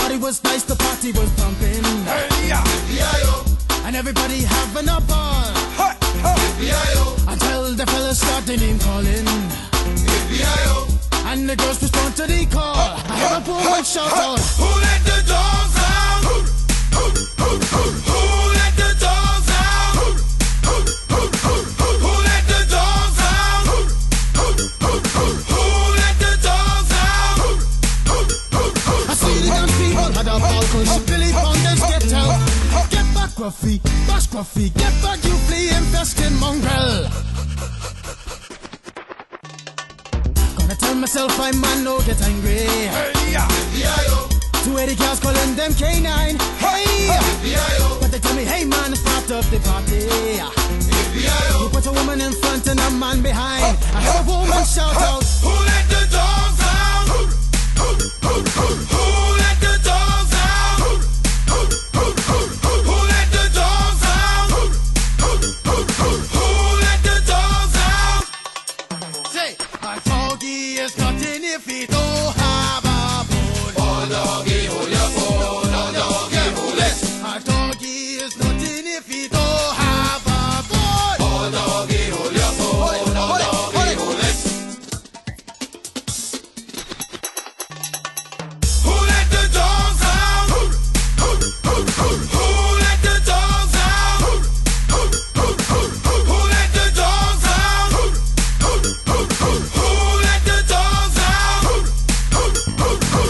party was nice, the party was pumping. Hey, yeah. And everybody having a ball. Until the fellas start their name calling. And the girls respond to the call. I hear a woman shout out, Who let the dogs out? Who let the dogs out? Who let the dogs out? Who let the dogs out? I see the young people had a ball cause Billy Fountains get out. Get back, Gruffy, bash Gruffy, get back, you flea infested mongrel. Gonna tell myself I'm man, no get angry. Hey, yeah. 280 girls calling them K9. Hey! But they tell me, hey man, it's part of the party. You put a woman in front and a man behind. I hear a woman shout out, Who let the dogs out? Who let the dogs out? Who let the dogs out? Who let the dogs out? say, a doggy is nothing if he don't have a bone. Oh doggy, hold your phone. Oh doggy, hold it. A doggy is nothing if he don't have a bone. Oh doggy, hold your phone. Oh doggy, hold it. Who let the dogs out? Who let the dogs out? Who let the dogs out? Who let the dogs out?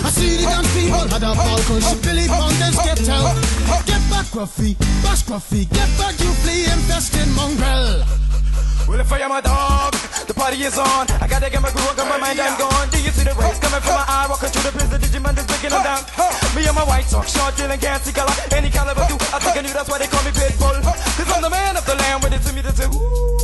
I see the young people had a ball cause Billy Fountains get out. Get back, Gruffy, bash Gruffy, get back, you flea infested mongrel. Well, if I am a dog, the party is on. I gotta get my groove on, got my mind, I'm gone. Do you see the rays coming from my eye? Walking through the prison, Digimon is breaking them down. Me and my white sock, short, deal and can't see color. Any caliber do, I think I knew that's why they call me Pitbull. Cause I'm the man of the land, with it to me to do.